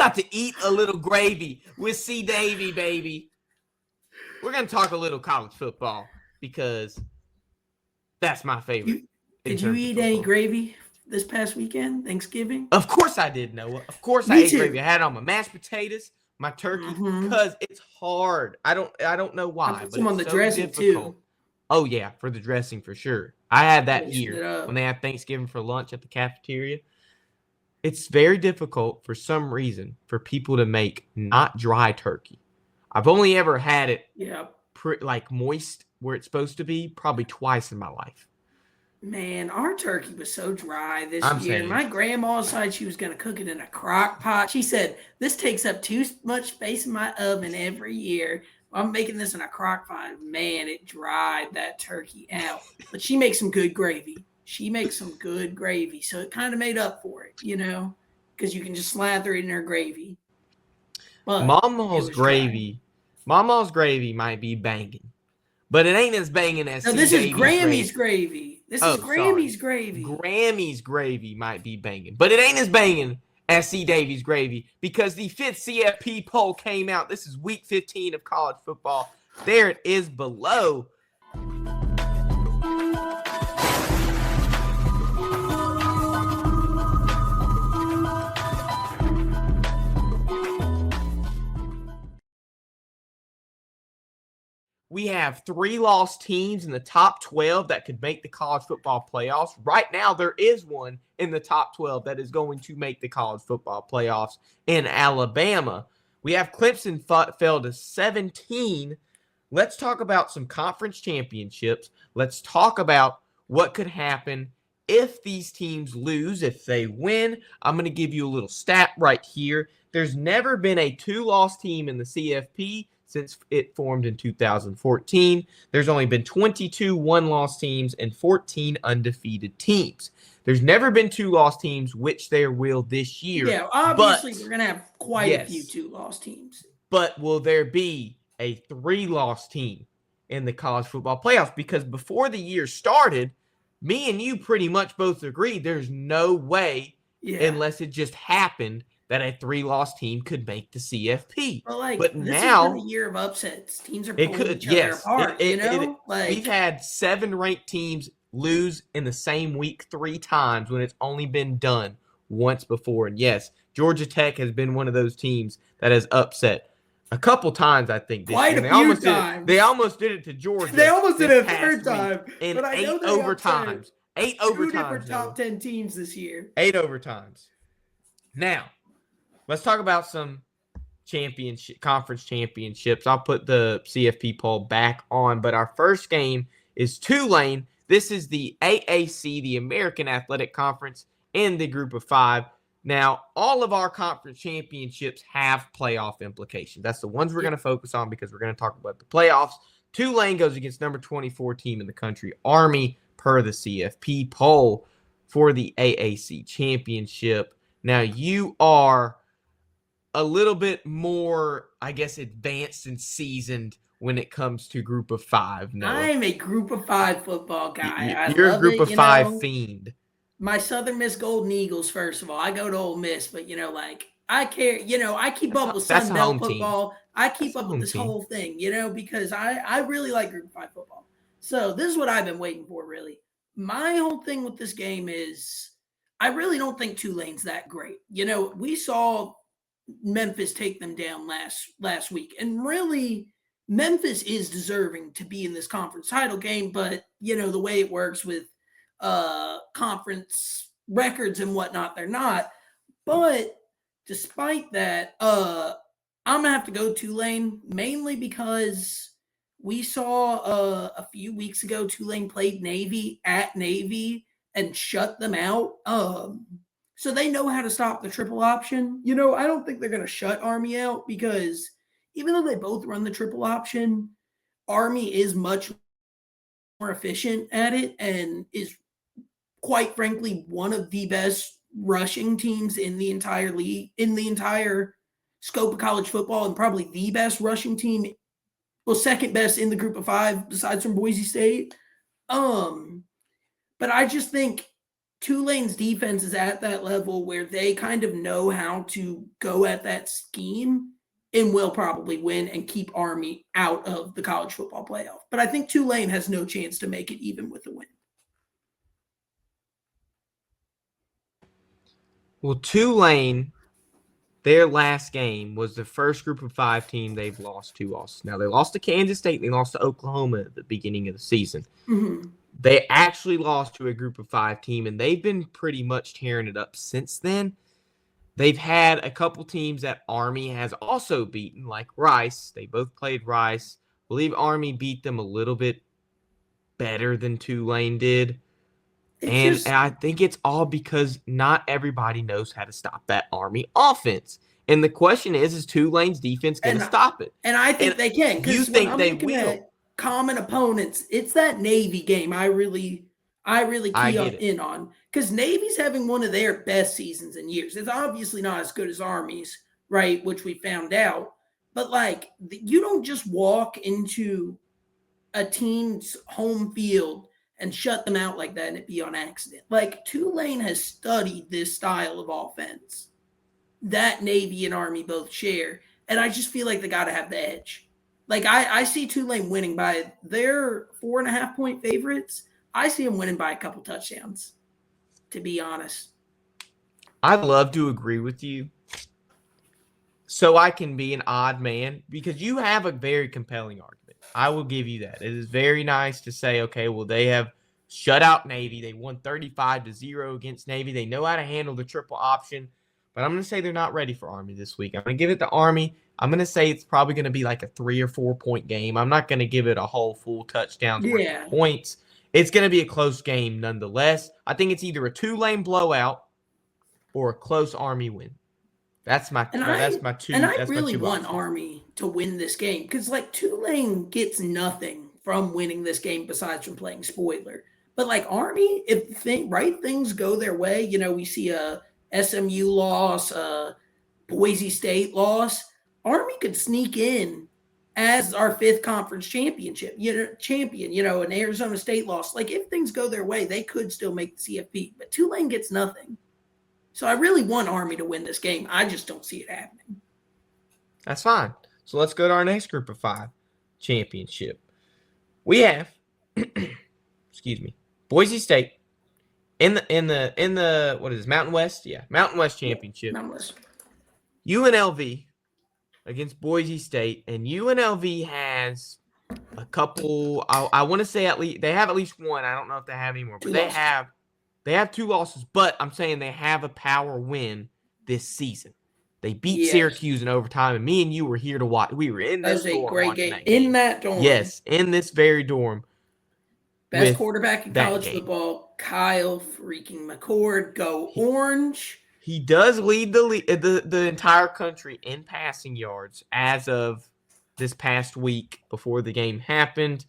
about to eat a little gravy with C. Davy, baby. We're going to talk a little college football because that's my favorite. Did you eat any gravy this past weekend, Thanksgiving? Of course I did, Noah. Of course I ate gravy. I had it on my mashed potatoes, my turkey, because it's hard. I don't know why, I put some on the dressing difficult. Too. Oh, yeah, for the dressing for sure. I had that here when they had Thanksgiving for lunch at the cafeteria. It's very difficult for some reason for people to make not dry turkey. I've only ever had it like moist where it's supposed to be probably twice in my life. Man, our turkey was so dry this year. My grandma decided she was going to cook it in a crock pot. She said, this takes up too much space in my oven every year. I'm making this in a crock pot. Man, it dried that turkey out. But she makes some good gravy. So it kind of made up for it, because you can just slather it in her gravy. But Mama's gravy might be banging. But it ain't as banging as this is Grammy's gravy. This is Grammy's gravy. Grammy's gravy might be banging. But it ain't as banging as C. Davies gravy because the 5th CFP poll came out. This is week 15 of college football. There it is below. We have 3-loss teams in the top 12 that could make the college football playoffs. Right now, there is one in the top 12 that is going to make the college football playoffs in Alabama. We have Clemson fell to 17. Let's talk about some conference championships. Let's talk about what could happen if these teams lose, if they win. I'm going to give you a little stat right here. There's never been a 2-loss team in the CFP since it formed in 2014. There's only been 22 1-loss teams and 14 undefeated teams. There's never been 2-loss teams, which there will this year. Yeah, obviously we're going to have quite a few 2-loss teams. But will there be a 3-loss team in the college football playoffs? Because before the year started, me and you pretty much both agreed there's no way, unless it just happened, that a 3-loss team could make the CFP. But now has been a year of upsets. Teams are pulling each other apart. We've had 7 ranked teams lose in the same week 3 times when it's only been done once before. And yes, Georgia Tech has been one of those teams that has upset a couple times, I think. Quite a few times. They almost did it to Georgia. They almost did it a third time. In 8 overtimes. 8 overtimes. 2 different top 10 teams this year. 8 overtimes. Now, let's talk about some conference championships. I'll put the CFP poll back on, but our first game is Tulane. This is the AAC, the American Athletic Conference, in the group of 5. Now, all of our conference championships have playoff implications. That's the ones we're going to focus on because we're going to talk about the playoffs. Tulane goes against number 24 team in the country, Army, per the CFP poll for the AAC championship. Now, you are a little bit more, I guess, advanced and seasoned when it comes to group of 5. No, I'm a group of 5 football guy. You're a group of 5 fiend. My Southern Miss Golden Eagles, first of all. I go to Ole Miss, but, I care. I keep up with Sun Belt football. I keep up with this whole thing, because I really like group of 5 football. So this is what I've been waiting for, really. My whole thing with this game is I really don't think Tulane's that great. We saw Memphis take them down last week. And really, Memphis is deserving to be in this conference title game, but, the way it works with conference records and whatnot, they're not. But despite that, I'm going to have to go Tulane, mainly because we saw a few weeks ago Tulane played Navy at Navy and shut them out. So they know how to stop the triple option. I don't think they're going to shut Army out because even though they both run the triple option, Army is much more efficient at it and is, quite frankly, one of the best rushing teams in the entire league, in the entire scope of college football, and probably the best rushing team, second best in the group of 5 besides from Boise State. But I just think Tulane's defense is at that level where they kind of know how to go at that scheme and will probably win and keep Army out of the college football playoff. But I think Tulane has no chance to make it even with a win. Well, Tulane, their last game was the first group of 5 team they've lost 2 losses. Now, they lost to Kansas State and they lost to Oklahoma at the beginning of the season. Mm-hmm. They actually lost to a group of 5 team, and they've been pretty much tearing it up since then. They've had a couple teams that Army has also beaten, like Rice. They both played Rice. I believe Army beat them a little bit better than Tulane did. And I think it's all because not everybody knows how to stop that Army offense. And the question is Tulane's defense going to stop it? And I think they can. You think they will? Common opponents, it's that Navy game I really key in on, because Navy's having one of their best seasons in years. It's obviously not as good as Army's, right, which we found out. But, like, you don't just walk into a team's home field and shut them out like that and it be on accident. Like, Tulane has studied this style of offense that Navy and Army both share, and I just feel like they got to have the edge. Like, I see Tulane winning by their 4.5-point favorites. I see them winning by a couple touchdowns, to be honest. I'd love to agree with you so I can be an odd man, because you have a very compelling argument. I will give you that. It is very nice to say, okay, well, they have shut out Navy. They won 35-0 against Navy. They know how to handle the triple option. But I'm going to say they're not ready for Army this week. I'm going to give it to Army. I'm going to say it's probably going to be like a 3 or 4 point game. I'm not going to give it a whole full touchdown points. It's going to be a close game nonetheless. I think it's either a Tulane blowout or a close Army win. That's my two. And I really want Army to win this game, because, like, Tulane gets nothing from winning this game besides from playing spoiler. But, like, Army, if right things go their way, you know, we see a SMU loss, Boise State loss, Army could sneak in as our 5th conference champion, an Arizona State loss. Like, if things go their way, they could still make the CFP, but Tulane gets nothing. So I really want Army to win this game. I just don't see it happening. That's fine. So let's go to our next group of 5 championship. We have, Boise State in the what is this, Mountain West? Yeah, Mountain West Championship. Mountain West. UNLV against Boise State, and UNLV has a couple. I want to say at least they have at least one. I don't know if they have any more, but they have 2 losses. But I'm saying they have a power win this season. They beat Syracuse in overtime, and me and you were here to watch. We were in this dorm. That was a great game. In that dorm. Yes, in this very dorm. Best quarterback in college football, Kyle freaking McCord. Go Orange. He does lead the entire country in passing yards as of this past week before the game happened.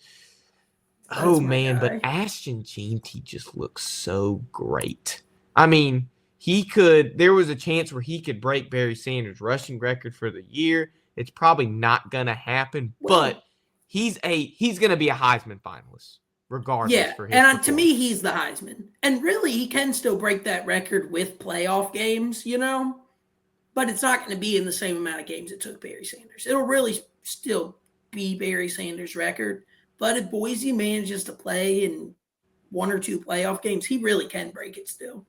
Oh, man, but Ashton Jeanty just looks so great. I mean, there was a chance where he could break Barry Sanders' rushing record for the year. It's probably not going to happen, but he's going to be a Heisman finalist regardless. Yeah, and to me, he's the Heisman. And really, he can still break that record with playoff games, you know? But it's not going to be in the same amount of games it took Barry Sanders. It'll really still be Barry Sanders' record. But if Boise manages to play in 1 or 2 playoff games, he really can break it still.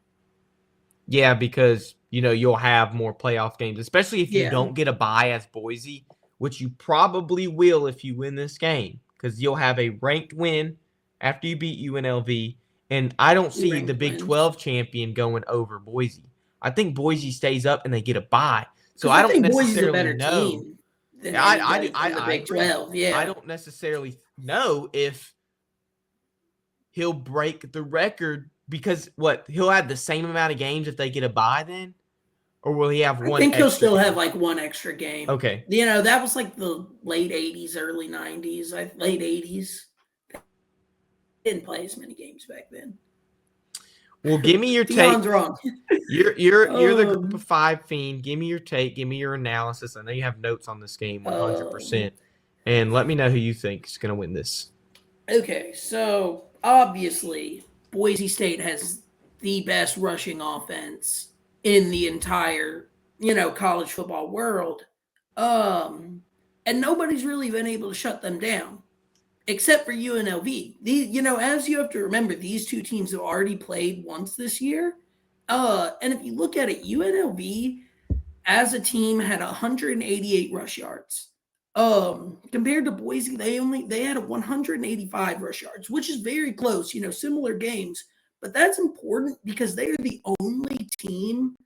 Yeah, because, you'll have more playoff games, especially if you don't get a bye as Boise, which you probably will if you win this game, because you'll have a ranked win after you beat UNLV, and I don't see the Big 12 champion going over Boise. I think Boise stays up and they get a bye. So I don't necessarily know. I Big 12. Yeah, I don't necessarily know if he'll break the record, because he'll have the same amount of games if they get a bye then, or will he have one? I think he'll still have like one extra game. Okay, that was like the late '80s, early '90s, late '80s. Didn't play as many games back then. Well, give me your take. Dion's wrong. You're the group of 5 fiend. Give me your take. Give me your analysis. I know you have notes on this game 100%. And let me know who you think is going to win this. Okay, so obviously Boise State has the best rushing offense in the entire, college football world. And nobody's really been able to shut them down except for UNLV. As you have to remember, these two teams have already played once this year. And if you look at it, UNLV as a team had 188 rush yards. Compared to Boise, they had 185 rush yards, which is very close, similar games. But that's important because they are the only team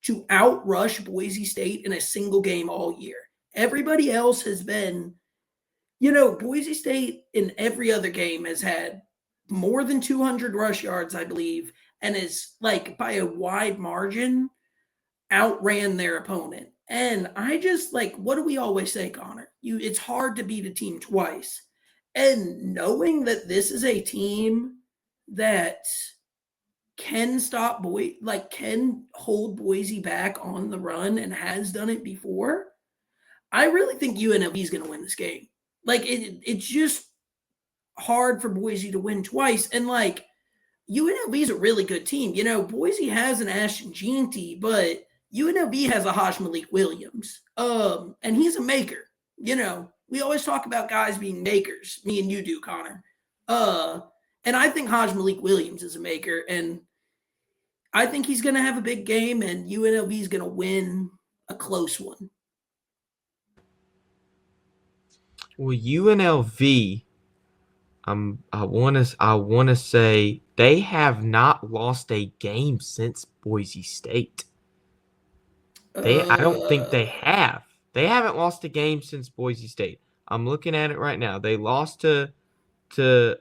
to outrush Boise State in a single game all year. Everybody else has been, Boise State in every other game has had more than 200 rush yards, I believe, and is like by a wide margin outran their opponent. And I just like, what do we always say, Connor? It's hard to beat a team twice. And knowing that this is a team that can can hold Boise back on the run and has done it before, I really think UNLV is going to win this game. It's just hard for Boise to win twice. And UNLV is a really good team. Boise has an Ashton Jeanty, but UNLV has a Haj Malik Williams. And he's a maker. We always talk about guys being makers. Me and you do, Connor. And I think Haj Malik Williams is a maker. And I think he's going to have a big game, and UNLV is going to win a close one. Well, UNLV, I want to say they have not lost a game since Boise State. I don't think they have. They haven't lost a game since Boise State. I'm looking at it right now. They lost to Who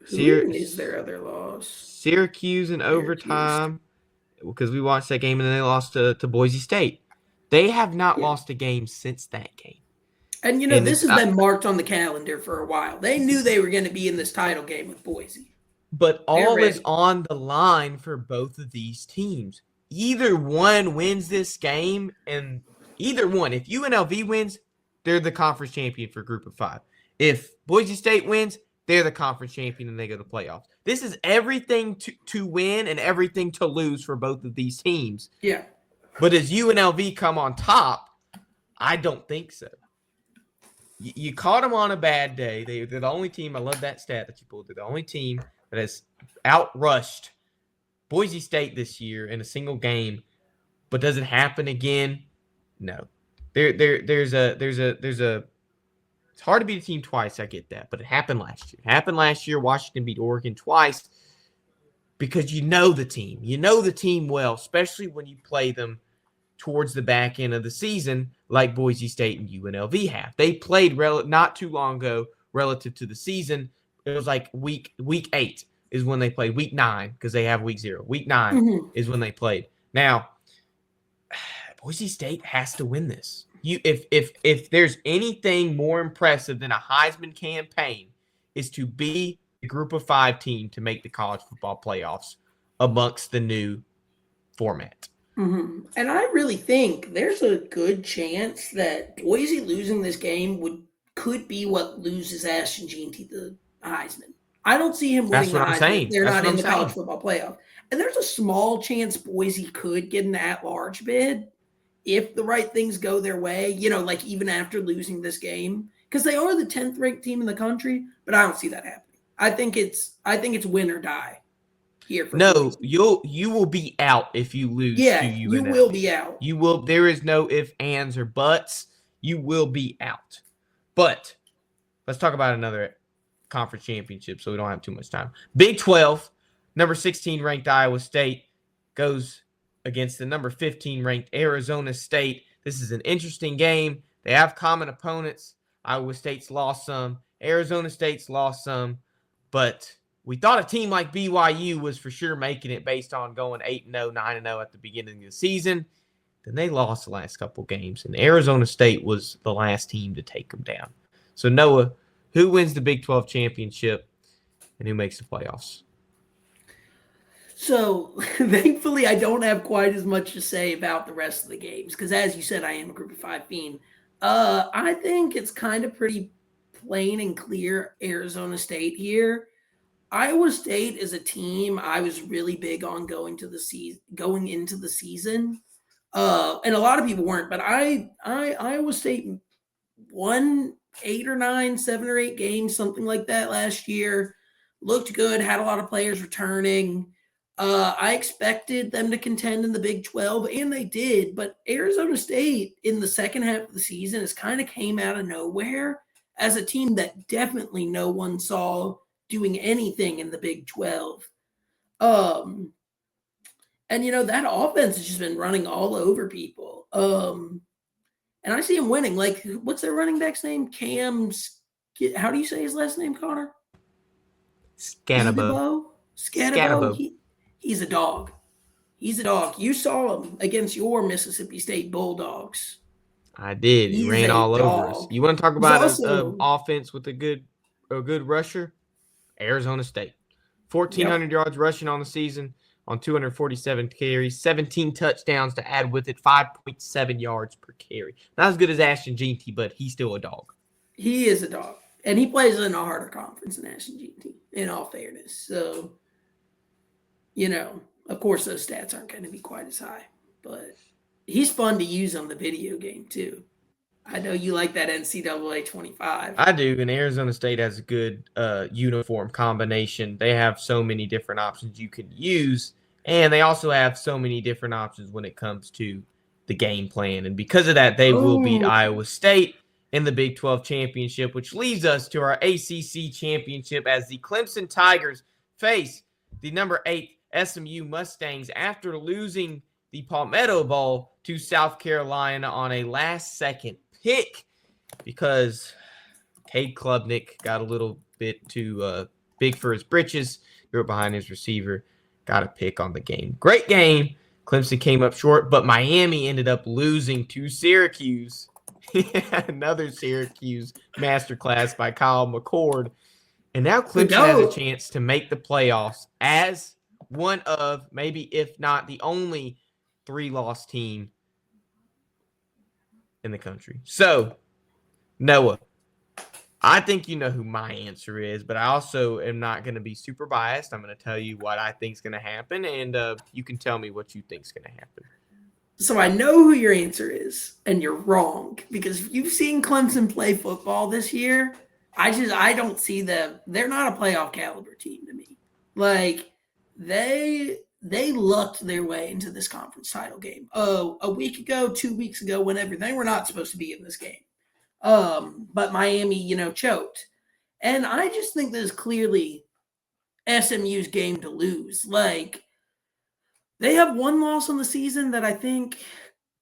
is their other loss? Syracuse in overtime, because we watched that game, and then they lost to Boise State. They have not lost a game since that game. And, this has been marked on the calendar for a while. They knew they were going to be in this title game with Boise. But all is on the line for both of these teams. Either one wins this game, and either one, if UNLV wins, they're the conference champion for Group of 5. If Boise State wins, they're the conference champion and they go to the playoffs. This is everything to win and everything to lose for both of these teams. Yeah. But as UNLV come on top, I don't think so. You caught them on a bad day. They're the only team. I love that stat that you pulled. They're the only team that has outrushed Boise State this year in a single game. But does it happen again? No. There's a. It's hard to beat a team twice. I get that, but it happened last year. Washington beat Oregon twice because you know the team. You know the team well, especially when you play them towards the back end of the season like Boise State and UNLV have. They played not too long ago relative to the season. It was like week 8 is when they played. Week 9, because they have week 0. Week 9 is when they played. Now, Boise State has to win this. If there's anything more impressive than a Heisman campaign, is to be a Group of 5 team to make the college football playoffs amongst the new format. Mm-hmm. And I really think there's a good chance that Boise losing this game could be what loses Ashton Jeanty the Heisman. I don't see him winning the Heisman if they're not in the college football playoff. And there's a small chance Boise could get an at-large bid if the right things go their way, even after losing this game. Because they are the 10th ranked team in the country, but I don't see that happening. I think it's win or die. No, you will be out if you lose to UNLV. You will be out. You will. There is no ifs, ands, or buts. You will be out. But let's talk about another conference championship so we don't have too much time. Big 12, number 16 ranked Iowa State goes against the number 15 ranked Arizona State. This is an interesting game. They have common opponents. Iowa State's lost some. Arizona State's lost some. But we thought a team like BYU was for sure making it based on going 8-0, 9-0 at the beginning of the season. Then they lost the last couple games, and Arizona State was the last team to take them down. So, Noah, who wins the Big 12 championship and who makes the playoffs? So, thankfully, I don't have quite as much to say about the rest of the games because, as you said, I am a Group of 5 fiend. I think it's kind of pretty plain and clear Arizona State here. Iowa State is a team I was really big on going into the season. And a lot of people weren't, but Iowa State won 8 or 9, 7 or 8 games, something like that last year. Looked good, had a lot of players returning. I expected them to contend in the Big 12, and they did. But Arizona State in the second half of the season has kind of came out of nowhere as a team that definitely no one saw doing anything in the Big 12. And that offense has just been running all over people. And I see him winning. Like, what's their running back's name? How do you say his last name, Connor? Scannabo. Scannabo. He's a dog. He's a dog. You saw him against your Mississippi State Bulldogs. I did. He ran all over us. You want to talk about an offense with a good rusher? Arizona State. 1,400 yards rushing on the season on 247 carries, 17 touchdowns to add with it, 5.7 yards per carry. Not as good as Ashton Jeanty, but he's still a dog. He is a dog. And he plays in a harder conference than Ashton Jeanty, in all fairness. So, of course, those stats aren't going to be quite as high. But he's fun to use on the video game, too. I know you like that NCAA 25. I do, and Arizona State has a good uniform combination. They have so many different options you can use, and they also have so many different options when it comes to the game plan. And because of that, they will beat Iowa State in the Big 12 championship, which leads us to our ACC championship as the Clemson Tigers face the number 8 SMU Mustangs after losing the Palmetto Bowl to South Carolina on a last-second pick because Cade Klubnik got a little bit too big for his britches. Threw it behind his receiver. Got a pick on the game. Great game. Clemson came up short, but Miami ended up losing to Syracuse. Another Syracuse masterclass by Kyle McCord. And now Clemson has a chance to make the playoffs as one of, maybe if not the only, 3-loss team in the country. So, Noah, I think you know who my answer is, but I also am not going to be super biased. I'm going to tell you what I think is going to happen, and you can tell me what you think is going to happen. So I know who your answer is, and you're wrong, because if you've seen Clemson play football this year, I don't see them. They're not a playoff caliber team to me. Like, they lucked their way into this conference title game. A week ago, 2 weeks ago, whenever, they were not supposed to be in this game. But Miami, choked. And I just think this is clearly SMU's game to lose. Like, they have one loss on the season that I think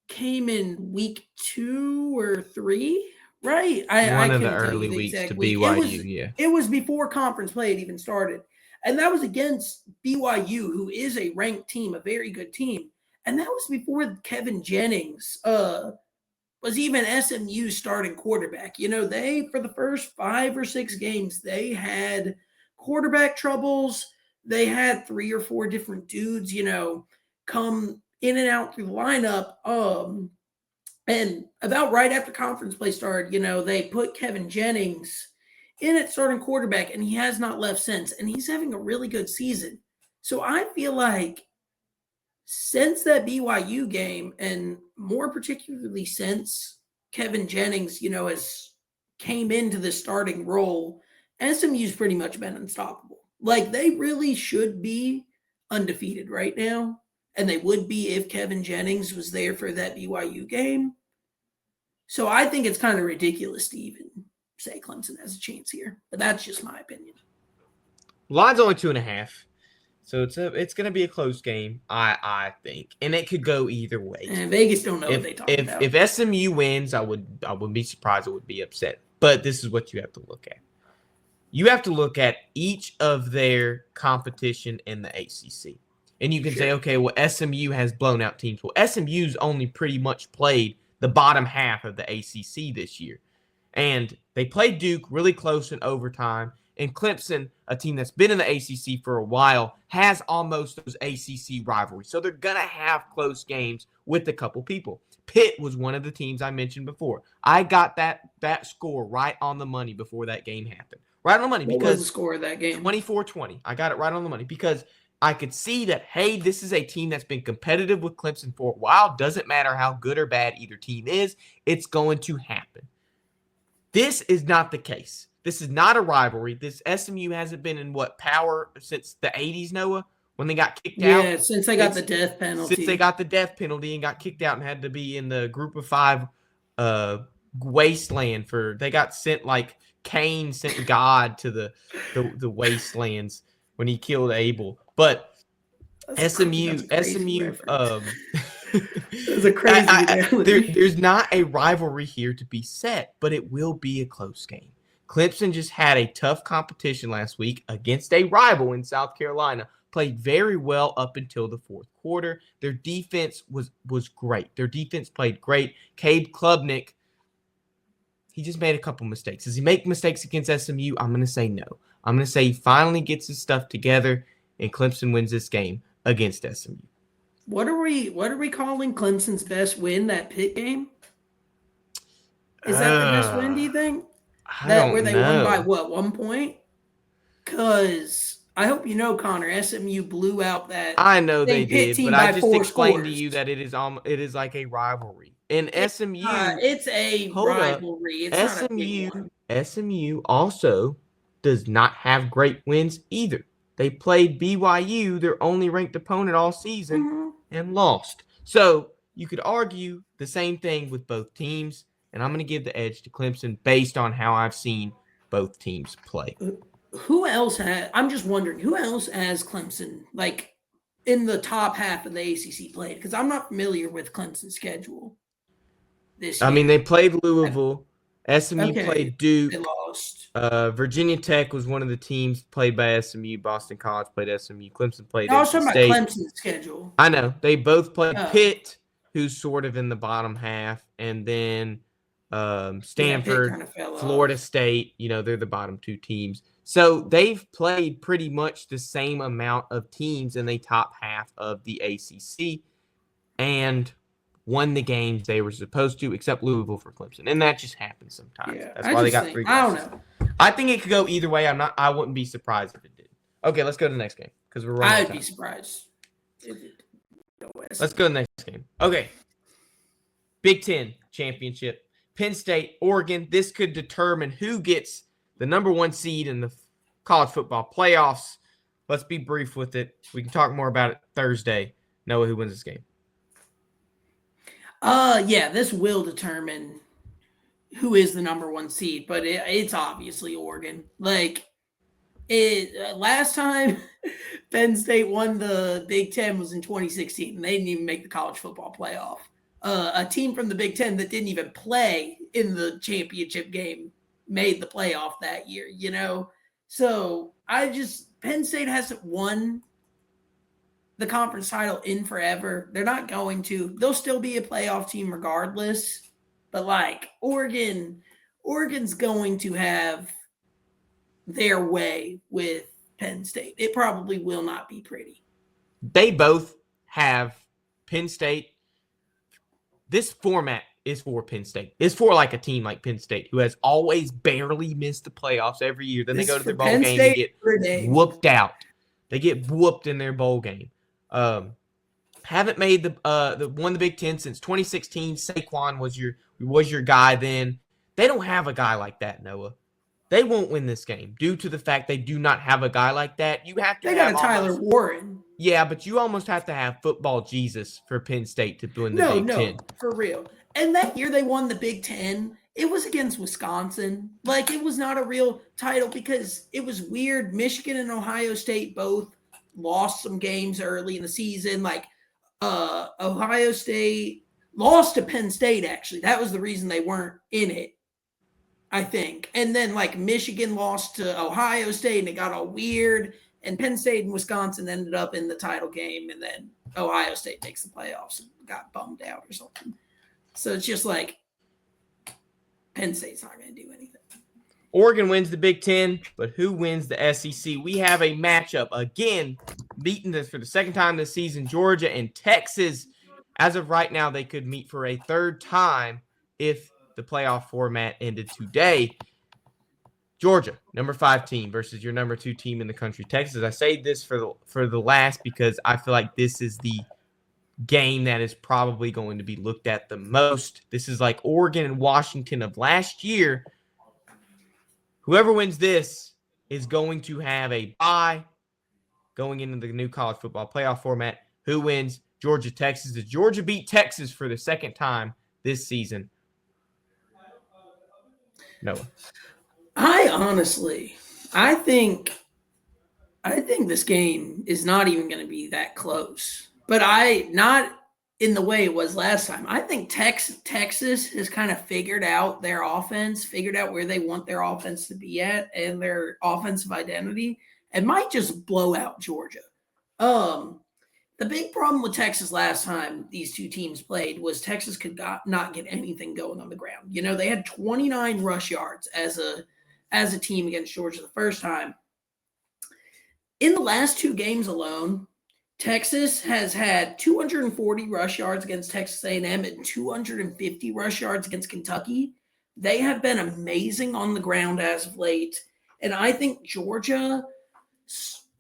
came in week 2 or 3, right? One of the early weeks to BYU, It was before conference play had even started. And that was against BYU, who is a ranked team, a very good team. And that was before Kevin Jennings was even SMU's starting quarterback. They, for the first 5 or 6 games, they had quarterback troubles. They had 3 or 4 different dudes, come in and out through the lineup. And about right after conference play started, they put Kevin Jennings in at starting quarterback, and he has not left since. And he's having a really good season. So I feel like since that BYU game, and more particularly since Kevin Jennings, has came into the starting role, SMU's pretty much been unstoppable. Like, they really should be undefeated right now, and they would be if Kevin Jennings was there for that BYU game. So I think it's kind of ridiculous to even say Clemson has a chance here, but that's just my opinion. Line's only 2.5. So it's going to be a close game, I think, and it could go either way. And Vegas don't know what they talk about. If SMU wins, I wouldn't be surprised. I would be upset. But this is what you have to look at. You have to look at each of their competition in the ACC, and you can say, okay, well, SMU has blown out teams. Well, SMU's only pretty much played the bottom half of the ACC this year, and they played Duke really close in overtime. And Clemson, a team that's been in the ACC for a while, has almost those ACC rivalries. So they're going to have close games with a couple people. Pitt was one of the teams I mentioned before. I got that score right on the money before that game happened. Right on the money. What Because was the score of that game? 24-20. I got it right on the money because I could see that, hey, this is a team that's been competitive with Clemson for a while. Doesn't matter how good or bad either team is. It's going to happen. This is not the case. This is not a rivalry. This SMU hasn't been in power since the 80s, Noah, when they got kicked out. Yeah, since they got the death penalty. Since they got the death penalty and got kicked out and had to be in the group of 5 wasteland they got sent like Cain sent God to the wastelands when he killed Abel. But SMU That's a crazy there's not a rivalry here to be set, but it will be a close game. Clemson just had a tough competition last week against a rival in South Carolina. Played very well up until the fourth quarter. Their defense was great. Their defense played great. Cade Klubnik, he just made a couple mistakes. Does he make mistakes against SMU? I'm going to say no. I'm going to say he finally gets his stuff together and Clemson wins this game against SMU. What are we calling Clemson's best win, that Pitt game? Is that the best win, do you think? Where they won by what, 1 point? Because I hope you know, Connor, SMU blew out that. I know they did, but I just explained to you that it is like a rivalry. And SMU, it's a rivalry. It's SMU also does not have great wins either. They played BYU, their only ranked opponent all season, and lost. So you could argue the same thing with both teams, and I'm going to give the edge to Clemson based on how I've seen both teams play. I'm just wondering, who else has Clemson, like, in the top half of the ACC played? Because I'm not familiar with Clemson's schedule this year. I mean, they played Louisville. SMU played Duke. They lost. Virginia Tech was one of the teams played by SMU. Boston College played SMU. Clemson played I was talking State. about Clemson's schedule. I know. They both played Pitt, who's sort of in the bottom half, and then Stanford, Florida State. You know, they're the bottom 2 teams. So they've played pretty much the same amount of teams in the top half of the ACC and won the games they were supposed to, except Louisville for Clemson. And that just happens sometimes. Yeah, that's why they got 3 I don't losses. know. I think it could go either way. I wouldn't be surprised if it did. Okay, let's go to the next game because we're running out of time. I'd be surprised if it did. Let's go to the next game. Okay. Big Ten championship. Penn State, Oregon. This could determine who gets the number 1 seed in the college football playoffs. Let's be brief with it. We can talk more about it Thursday. Noah, who wins this game? Yeah, this will determine who is the number 1 seed, but it's obviously Oregon. Like, last time Penn State won the Big Ten was in 2016, and they didn't even make the college football playoff. A team from the Big Ten that didn't even play in the championship game made the playoff that year, you know? So Penn State hasn't won the conference title in forever. They're not going to. They'll still be a playoff team regardless. But like Oregon's going to have their way with Penn State. It probably will not be pretty. They both have Penn State. This format is for Penn State. It's for like a team like Penn State who has always barely missed the playoffs every year. Then they go to their bowl game and get whooped out. They get whooped in their bowl game. Haven't made won the Big Ten since 2016. Saquon was your guy then. They don't have a guy like that, Noah. They won't win this game due to the fact they do not have a guy like that. You have to. They got a Tyler Warren. Yeah, but you almost have to have football Jesus for Penn State to win the Big Ten. For real. And that year they won the Big Ten. It was against Wisconsin. Like, it was not a real title because it was weird. Michigan and Ohio State both lost some games early in the season. Like, Ohio State lost to Penn State, actually. That was the reason they weren't in it, I think. And then, like, Michigan lost to Ohio State, and it got all weird. And Penn State and Wisconsin ended up in the title game, and then Ohio State makes the playoffs and got bummed out or something. So it's just like Penn State's not going to do anything. Oregon wins the Big Ten, but who wins the SEC? We have a matchup again, beating this for the second time this season. Georgia and Texas. As of right now, they could meet for a third time if the playoff format ended today. Georgia, number 5 team versus your number 2 team in the country, Texas. I say this for the last because I feel like this is the game that is probably going to be looked at the most. This is like Oregon and Washington of last year. Whoever wins this is going to have a bye going into the new college football playoff format. Who wins? Georgia, Texas. Does Georgia beat Texas for the second time this season? Noah. I think this game is not even going to be that close. But not in the way it was last time. I think Texas has kind of figured out their offense, figured out where they want their offense to be at and their offensive identity, and might just blow out Georgia. The big problem with Texas last time these two teams played was Texas could not get anything going on the ground. You know, they had 29 rush yards as a team against Georgia the first time. In the last 2 games alone, Texas has had 240 rush yards against Texas A&M and 250 rush yards against Kentucky. They have been amazing on the ground as of late. And I think Georgia,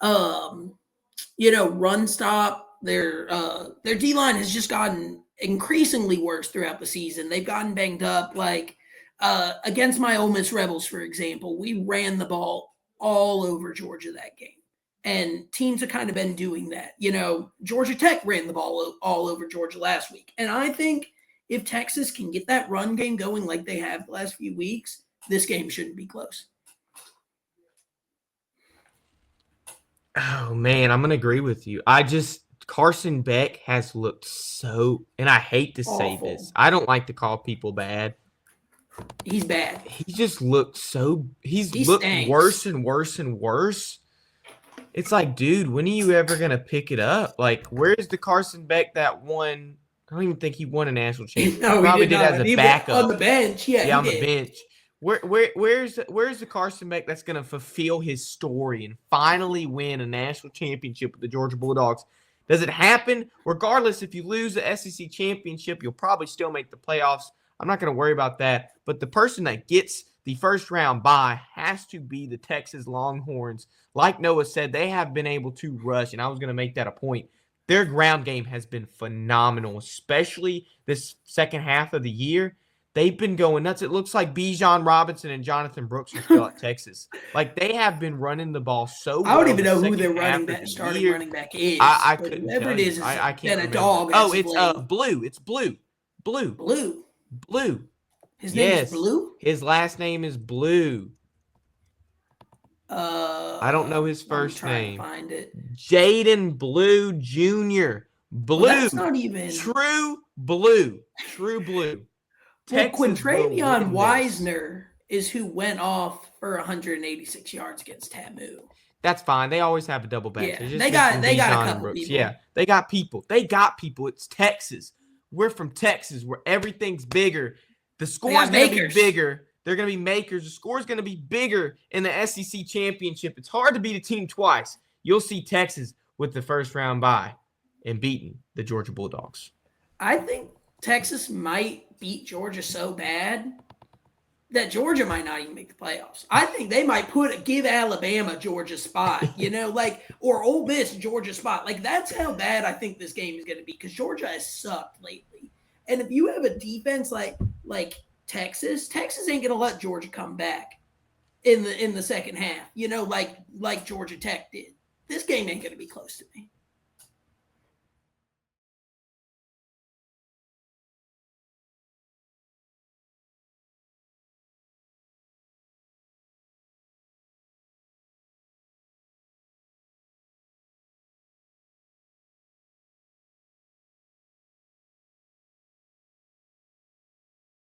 run stop, their D-line has just gotten increasingly worse throughout the season. They've gotten banged up. Like against my Ole Miss Rebels, for example, we ran the ball all over Georgia that game. And teams have kind of been doing that. You know, Georgia Tech ran the ball all over Georgia last week. And I think if Texas can get that run game going like they have the last few weeks, this game shouldn't be close. Oh, man, I'm going to agree with you. Carson Beck has looked so, and I hate to say this, I don't like to call people bad. He's bad. He just looked he's looked stinks. Worse and worse and worse. It's like, dude, when are you ever going to pick it up? Like, where's the Carson Beck that won? I don't even think he won a national championship. No, he probably did as a backup. On the bench. Yeah, on the bench. Where's the Carson Beck that's going to fulfill his story and finally win a national championship with the Georgia Bulldogs? Does it happen? Regardless, if you lose the SEC championship, you'll probably still make the playoffs. I'm not going to worry about that. But the person that gets the first round bye has to be the Texas Longhorns. Like Noah said, they have been able to rush, and I was going to make that a point. Their ground game has been phenomenal, especially this second half of the year. They've been going nuts. It looks like Bijan Robinson and Jonathan Brooks are still at Texas. Like, they have been running the ball so well. I don't even know who their running back is. I couldn't whoever tell it is, I can't been remember. a dog. Oh, it's Blue. It's Blue. His name is Blue? His last name is Blue. I don't know his first name. Find it. Jaden Blue Jr. Blue. Well, that's not even True Blue. Well, Quintravion Wisner is who went off for 186 yards against Tamu. That's fine. They always have a double back. Yeah, they got a couple people. Yeah, they got people. It's Texas. We're from Texas where everything's bigger. The score's going to be bigger. They're going to be makers. The score's going to be bigger in the SEC championship. It's hard to beat a team twice. You'll see Texas with the first round bye and beating the Georgia Bulldogs. I think Texas might beat Georgia so bad that Georgia might not even make the playoffs. I think they might give Alabama Georgia spot, or Ole Miss Georgia spot. Like, that's how bad I think this game is going to be, because Georgia has sucked lately. And if you have a defense like Texas ain't going to let Georgia come back in the second half, like Georgia Tech did. This game ain't going to be close to me.